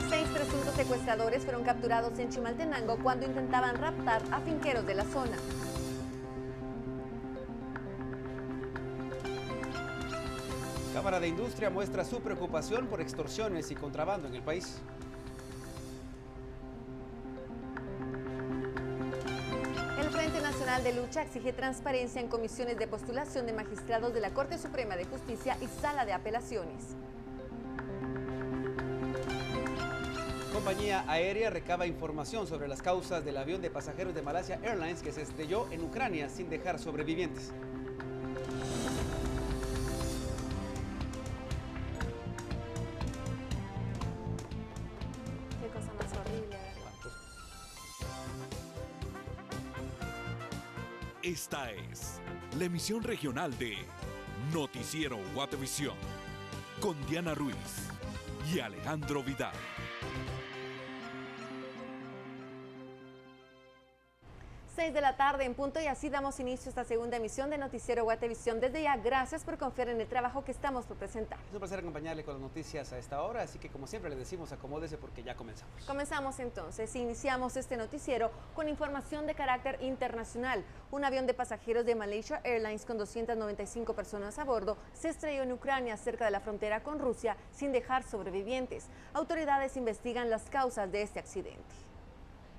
Seis presuntos secuestradores fueron capturados en Chimaltenango cuando intentaban raptar a finqueros de la zona. Cámara de Industria muestra su preocupación por extorsiones y contrabando en el país. El Frente Nacional de Lucha exige transparencia en comisiones de postulación de magistrados de la Corte Suprema de Justicia y Sala de Apelaciones. Compañía aérea recaba información sobre las causas del avión de pasajeros de Malaysia Airlines que se estrelló en Ucrania sin dejar sobrevivientes. Qué cosa más horrible, ¿verdad? Esta es la emisión regional de Noticiero Guatevisión con Diana Ruiz y Alejandro Vidal. 6 de la tarde en punto y así damos inicio a esta segunda emisión de Noticiero Guatevisión. Desde ya, gracias por confiar en el trabajo que estamos por presentar. Es un placer acompañarle con las noticias a esta hora, así que como siempre le decimos acomódese porque ya comenzamos. Comenzamos entonces, iniciamos este noticiero con información de carácter internacional. Un avión de pasajeros de Malaysia Airlines con 295 personas a bordo se estrelló en Ucrania cerca de la frontera con Rusia sin dejar sobrevivientes. Autoridades investigan las causas de este accidente.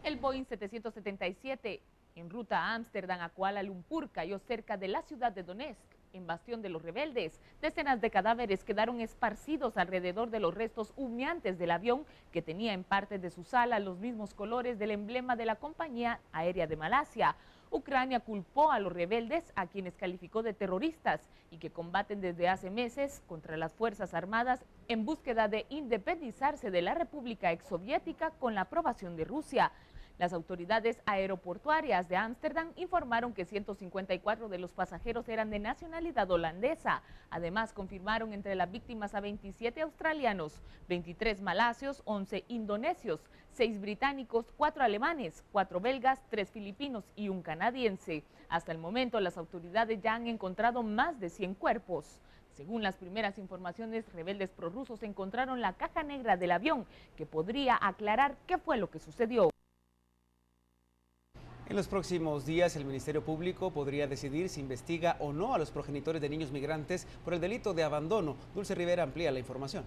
El Boeing 777 en ruta a Ámsterdam a Kuala Lumpur cayó cerca de la ciudad de Donetsk, en bastión de los rebeldes. Decenas de cadáveres quedaron esparcidos alrededor de los restos humeantes del avión que tenía en parte de sus alas los mismos colores del emblema de la compañía aérea de Malasia. Ucrania culpó a los rebeldes, a quienes calificó de terroristas y que combaten desde hace meses contra las Fuerzas Armadas en búsqueda de independizarse de la República exsoviética con la aprobación de Rusia. Las autoridades aeroportuarias de Ámsterdam informaron que 154 de los pasajeros eran de nacionalidad holandesa. Además, confirmaron entre las víctimas a 27 australianos, 23 malasios, 11 indonesios, 6 británicos, 4 alemanes, 4 belgas, 3 filipinos y un canadiense. Hasta el momento, las autoridades ya han encontrado más de 100 cuerpos. Según las primeras informaciones, rebeldes prorrusos encontraron la caja negra del avión, que podría aclarar qué fue lo que sucedió. En los próximos días, el Ministerio Público podría decidir si investiga o no a los progenitores de niños migrantes por el delito de abandono. Dulce Rivera amplía la información.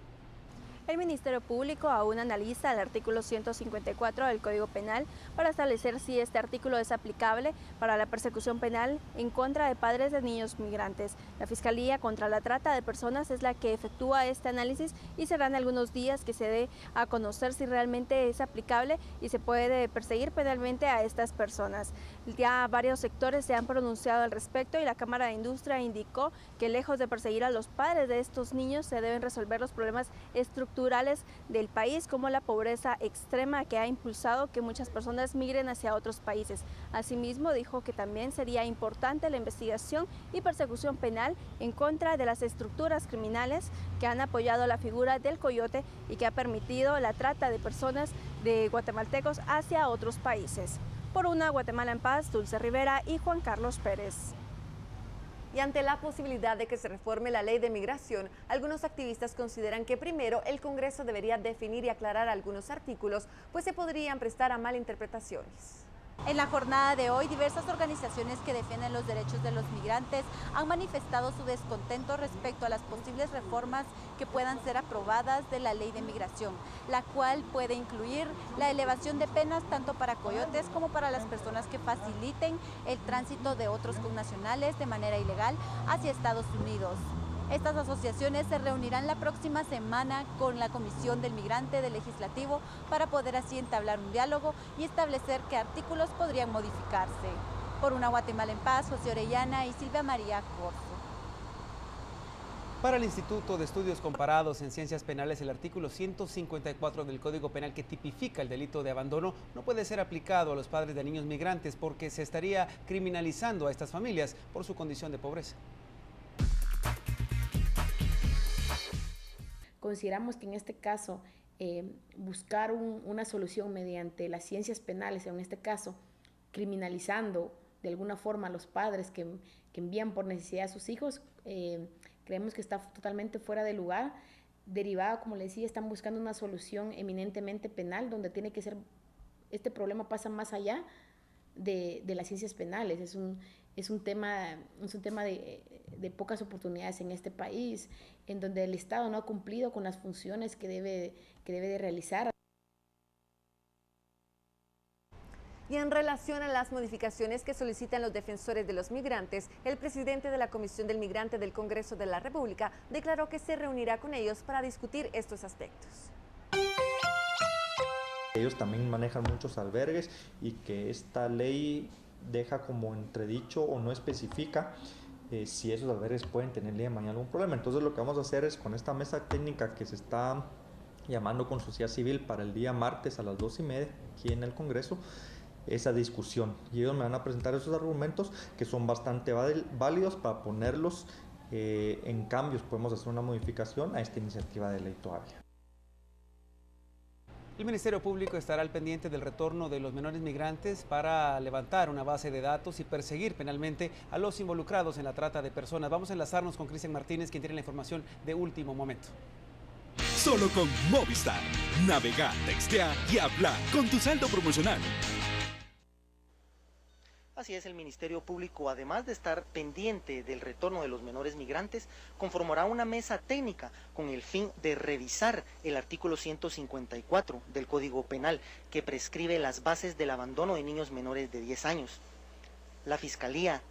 El Ministerio Público aún analiza el artículo 154 del Código Penal para establecer si este artículo es aplicable para la persecución penal en contra de padres de niños migrantes. La Fiscalía contra la Trata de Personas es la que efectúa este análisis y serán algunos días que se dé a conocer si realmente es aplicable y se puede perseguir penalmente a estas personas. Ya varios sectores se han pronunciado al respecto y la Cámara de Industria indicó que lejos de perseguir a los padres de estos niños se deben resolver los problemas estructurales del país, como la pobreza extrema que ha impulsado que muchas personas migren hacia otros países. Asimismo, dijo que también sería importante la investigación y persecución penal en contra de las estructuras criminales que han apoyado la figura del coyote y que ha permitido la trata de personas de guatemaltecos hacia otros países. Por una Guatemala en paz, Dulce Rivera y Juan Carlos Pérez. Y ante la posibilidad de que se reforme la ley de migración, algunos activistas consideran que primero el Congreso debería definir y aclarar algunos artículos, pues se podrían prestar a malinterpretaciones. En la jornada de hoy, diversas organizaciones que defienden los derechos de los migrantes han manifestado su descontento respecto a las posibles reformas que puedan ser aprobadas de la ley de migración, la cual puede incluir la elevación de penas tanto para coyotes como para las personas que faciliten el tránsito de otros connacionales de manera ilegal hacia Estados Unidos. Estas asociaciones se reunirán la próxima semana con la Comisión del Migrante del Legislativo para poder así entablar un diálogo y establecer qué artículos podrían modificarse. Por una Guatemala en paz, José Orellana y Silvia María Corzo. Para el Instituto de Estudios Comparados en Ciencias Penales, el artículo 154 del Código Penal que tipifica el delito de abandono no puede ser aplicado a los padres de niños migrantes porque se estaría criminalizando a estas familias por su condición de pobreza. Consideramos que en este caso buscar una solución mediante las ciencias penales, en este caso criminalizando de alguna forma a los padres que envían por necesidad a sus hijos, creemos que está totalmente fuera de lugar, derivada, como le decía, están buscando una solución eminentemente penal, donde tiene que ser, este problema pasa más allá de las ciencias penales, es un tema de pocas oportunidades en este país, en donde el Estado no ha cumplido con las funciones que debe de realizar. Y en relación a las modificaciones que solicitan los defensores de los migrantes, el presidente de la Comisión del Migrante del Congreso de la República declaró que se reunirá con ellos para discutir estos aspectos. Ellos también manejan muchos albergues y que esta ley deja como entredicho o no especifica si esos albergues pueden tener el día de mañana algún problema. Entonces lo que vamos a hacer es, con esta mesa técnica que se está llamando con sociedad civil para el día martes a las 2:30 aquí en el Congreso, esa discusión, y ellos me van a presentar esos argumentos que son bastante válidos para ponerlos en cambios. Podemos hacer una modificación a esta iniciativa de ley todavía. El Ministerio Público estará al pendiente del retorno de los menores migrantes para levantar una base de datos y perseguir penalmente a los involucrados en la trata de personas. Vamos a enlazarnos con Cristian Martínez, quien tiene la información de último momento. Solo con Movistar. Navega, textea y habla con tu saldo promocional. Así es, el Ministerio Público, además de estar pendiente del retorno de los menores migrantes, conformará una mesa técnica con el fin de revisar el artículo 154 del Código Penal, que prescribe las bases del abandono de niños menores de 10 años. La Fiscalía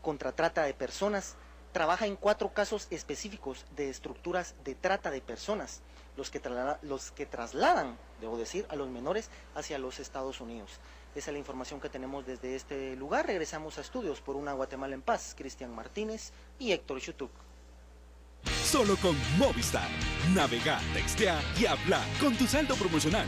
contra Trata de Personas trabaja en 4 casos específicos de estructuras de trata de personas, los que trasladan, debo decir, a los menores hacia los Estados Unidos. Esa es la información que tenemos desde este lugar. Regresamos a estudios por una Guatemala en paz. Cristian Martínez y Héctor Chutuc. Solo con Movistar. Navega, textea y habla con tu saldo promocional.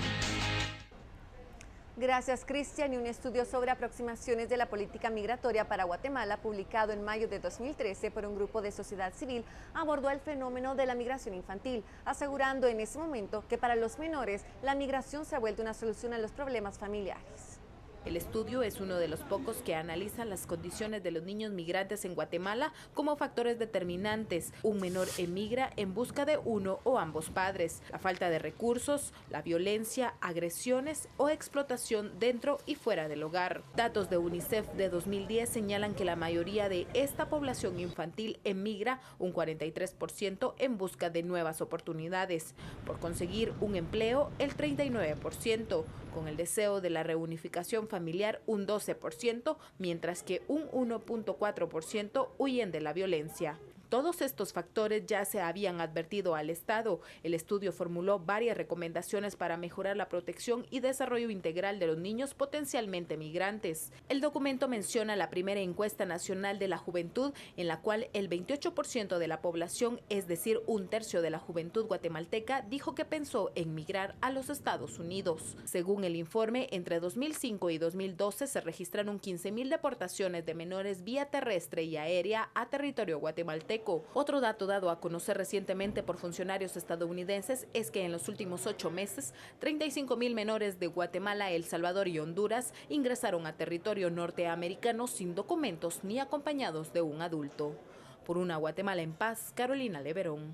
Gracias, Cristian. Y un estudio sobre aproximaciones de la política migratoria para Guatemala, publicado en mayo de 2013 por un grupo de sociedad civil, abordó el fenómeno de la migración infantil, asegurando en ese momento que para los menores la migración se ha vuelto una solución a los problemas familiares. El estudio es uno de los pocos que analizan las condiciones de los niños migrantes en Guatemala como factores determinantes. Un menor emigra en busca de uno o ambos padres, la falta de recursos, la violencia, agresiones o explotación dentro y fuera del hogar. Datos de UNICEF de 2010 señalan que la mayoría de esta población infantil emigra, un 43%, en busca de nuevas oportunidades. Por conseguir un empleo, el 39%, con el deseo de la reunificación familiar un 12%, mientras que un 1.4% huyen de la violencia. Todos estos factores ya se habían advertido al Estado. El estudio formuló varias recomendaciones para mejorar la protección y desarrollo integral de los niños potencialmente migrantes. El documento menciona la primera encuesta nacional de la juventud, en la cual el 28% de la población, es decir, un tercio de la juventud guatemalteca, dijo que pensó en migrar a los Estados Unidos. Según el informe, entre 2005 y 2012 se registraron 15.000 deportaciones de menores vía terrestre y aérea a territorio guatemalteco. Otro dato dado a conocer recientemente por funcionarios estadounidenses es que en los últimos 8 meses, 35.000 menores de Guatemala, El Salvador y Honduras ingresaron a territorio norteamericano sin documentos ni acompañados de un adulto. Por una Guatemala en paz, Carolina Leverón.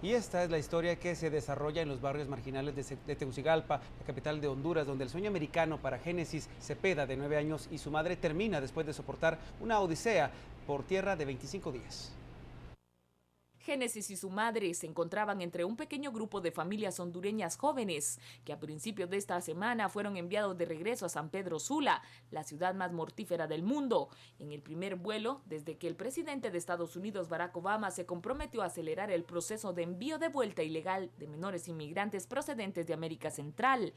Y esta es la historia que se desarrolla en los barrios marginales de Tegucigalpa, la capital de Honduras, donde el sueño americano para Génesis Cepeda, de 9 años, y su madre termina después de soportar una odisea por tierra de 25 días. Génesis y su madre se encontraban entre un pequeño grupo de familias hondureñas jóvenes que a principios de esta semana fueron enviados de regreso a San Pedro Sula, la ciudad más mortífera del mundo, en el primer vuelo desde que el presidente de Estados Unidos, Barack Obama, se comprometió a acelerar el proceso de envío de vuelta ilegal de menores inmigrantes procedentes de América Central.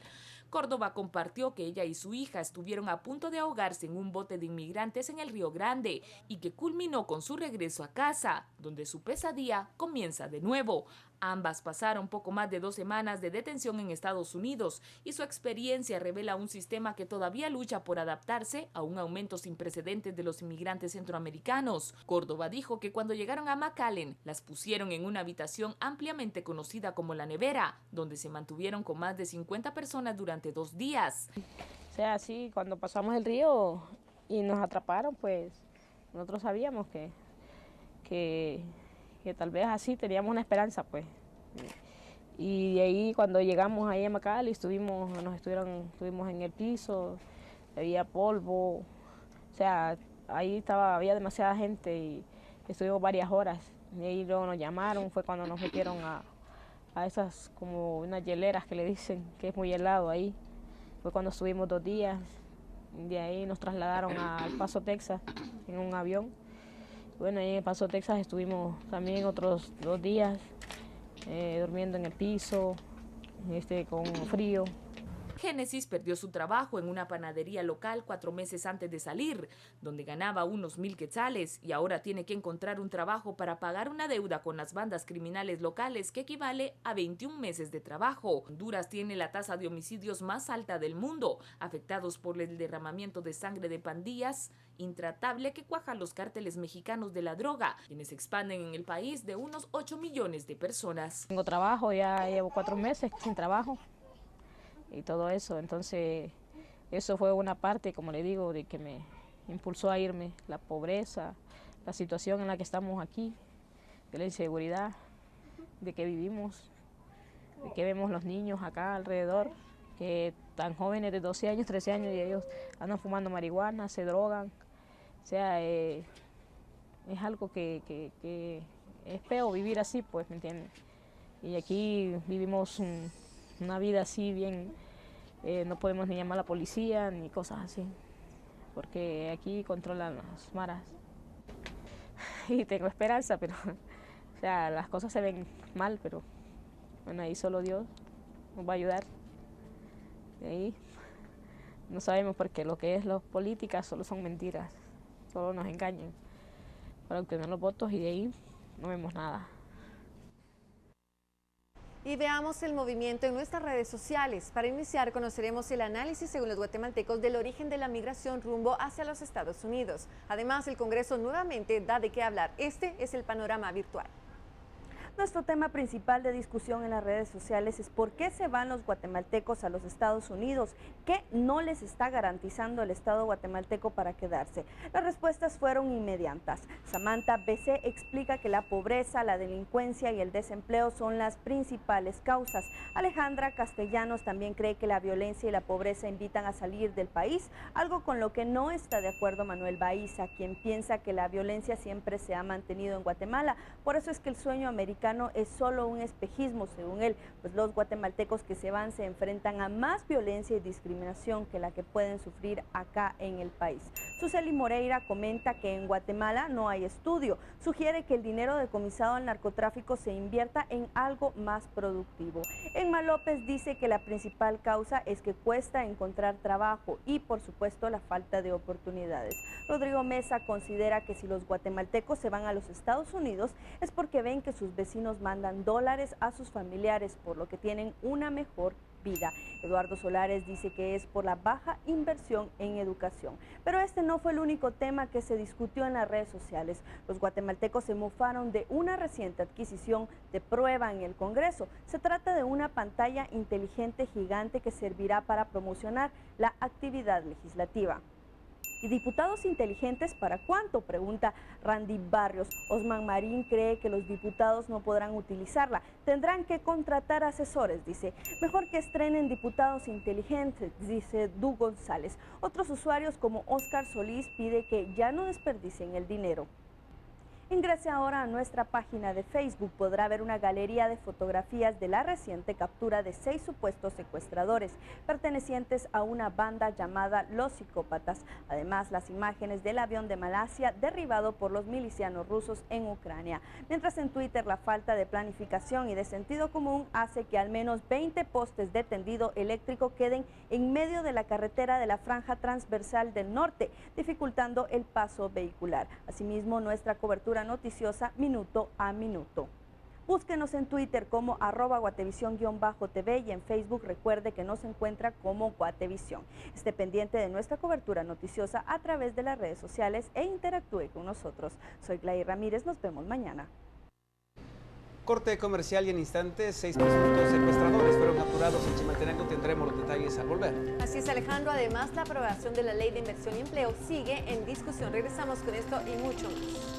Córdoba compartió que ella y su hija estuvieron a punto de ahogarse en un bote de inmigrantes en el Río Grande y que culminó con su regreso a casa, donde su pesadilla comienza de nuevo. Ambas pasaron poco más de 2 semanas de detención en Estados Unidos y su experiencia revela un sistema que todavía lucha por adaptarse a un aumento sin precedentes de los inmigrantes centroamericanos. Córdoba dijo que cuando llegaron a McAllen las pusieron en una habitación ampliamente conocida como La Nevera, donde se mantuvieron con más de 50 personas durante 2 días. O sea, así cuando pasamos el río y nos atraparon, pues nosotros sabíamos que que tal vez así teníamos una esperanza, pues. Y de ahí cuando llegamos ahí a McAllen estuvimos en el piso, había polvo, o sea, ahí había demasiada gente y estuvimos varias horas. Y ahí luego nos llamaron, fue cuando nos metieron a esas como unas hieleras que le dicen, que es muy helado ahí. Fue cuando estuvimos 2 días, de ahí nos trasladaron al Paso, Texas, en un avión. Bueno, ahí en el Paso, Texas estuvimos también otros 2 días, durmiendo en el piso, con frío. Génesis perdió su trabajo en una panadería local 4 meses antes de salir, donde ganaba unos 1,000 quetzales y ahora tiene que encontrar un trabajo para pagar una deuda con las bandas criminales locales que equivale a 21 meses de trabajo. Honduras tiene la tasa de homicidios más alta del mundo, afectados por el derramamiento de sangre de pandillas intratable que cuajan los cárteles mexicanos de la droga, quienes expanden en el país de unos 8 millones de personas. Tengo trabajo, ya llevo 4 meses sin trabajo y todo eso, entonces eso fue una parte, como le digo, de que me impulsó a irme, la pobreza, la situación en la que estamos aquí, de la inseguridad, de que vivimos, de que vemos los niños acá alrededor, que tan jóvenes de 12 años, 13 años y ellos andan fumando marihuana, se drogan, o sea, es algo que es feo vivir así, pues, ¿me entiendes? Y aquí vivimos una vida así bien, no podemos ni llamar a la policía ni cosas así, porque aquí controlan las maras. Y tengo esperanza, pero o sea, las cosas se ven mal, pero bueno, ahí solo Dios nos va a ayudar. De ahí no sabemos, porque lo que es las políticas solo son mentiras, solo nos engañan para obtener los votos y de ahí no vemos nada. Y veamos el movimiento en nuestras redes sociales. Para iniciar, conoceremos el análisis según los guatemaltecos del origen de la migración rumbo hacia los Estados Unidos. Además, el Congreso nuevamente da de qué hablar. Este es el panorama virtual. Nuestro tema principal de discusión en las redes sociales es por qué se van los guatemaltecos a los Estados Unidos, qué no les está garantizando el Estado guatemalteco para quedarse. Las respuestas fueron inmediatas. Samantha BC explica que la pobreza, la delincuencia y el desempleo son las principales causas. Alejandra Castellanos también cree que la violencia y la pobreza invitan a salir del país, algo con lo que no está de acuerdo Manuel Baiza, quien piensa que la violencia siempre se ha mantenido en Guatemala. Por eso es que el sueño americano es solo un espejismo, según él, pues los guatemaltecos que se van se enfrentan a más violencia y discriminación que la que pueden sufrir acá en el país. Suseli Moreira comenta que en Guatemala no hay estudio, sugiere que el dinero decomisado al narcotráfico se invierta en algo más productivo. Emma López dice que la principal causa es que cuesta encontrar trabajo y por supuesto la falta de oportunidades. Rodrigo Mesa considera que si los guatemaltecos se van a los Estados Unidos es porque ven que sus vecinos mandan dólares a sus familiares, por lo que tienen una mejor vida. Eduardo Solares dice que es por la baja inversión en educación. Pero este no fue el único tema que se discutió en las redes sociales. Los guatemaltecos se mofaron de una reciente adquisición de prueba en el Congreso. Se trata de una pantalla inteligente gigante que servirá para promocionar la actividad legislativa. ¿Y diputados inteligentes para cuánto?, pregunta Randy Barrios. Osman Marín cree que los diputados no podrán utilizarla, tendrán que contratar asesores, dice. Mejor que estrenen diputados inteligentes, dice Du González. Otros usuarios como Oscar Solís pide que ya no desperdicien el dinero. Ingrese ahora a nuestra página de Facebook, podrá ver una galería de fotografías de la reciente captura de 6 supuestos secuestradores pertenecientes a una banda llamada Los Psicópatas. Además, las imágenes del avión de Malasia derribado por los milicianos rusos en Ucrania. Mientras en Twitter la falta de planificación y de sentido común hace que al menos 20 postes de tendido eléctrico queden en medio de la carretera de la franja transversal del norte, dificultando el paso vehicular. Asimismo, nuestra cobertura noticiosa minuto a minuto. Búsquenos en Twitter como @guatevisión_TV y en Facebook recuerde que nos encuentra como Guatevisión. Esté pendiente de nuestra cobertura noticiosa a través de las redes sociales e interactúe con nosotros. Soy Gladys Ramírez, nos vemos mañana. Corte comercial y en instantes 6 presuntos secuestradores fueron capturados en Chimaltenango. Tendremos los detalles al volver. Así es, Alejandro. Además, la aprobación de la Ley de Inversión y Empleo sigue en discusión. Regresamos con esto y mucho más.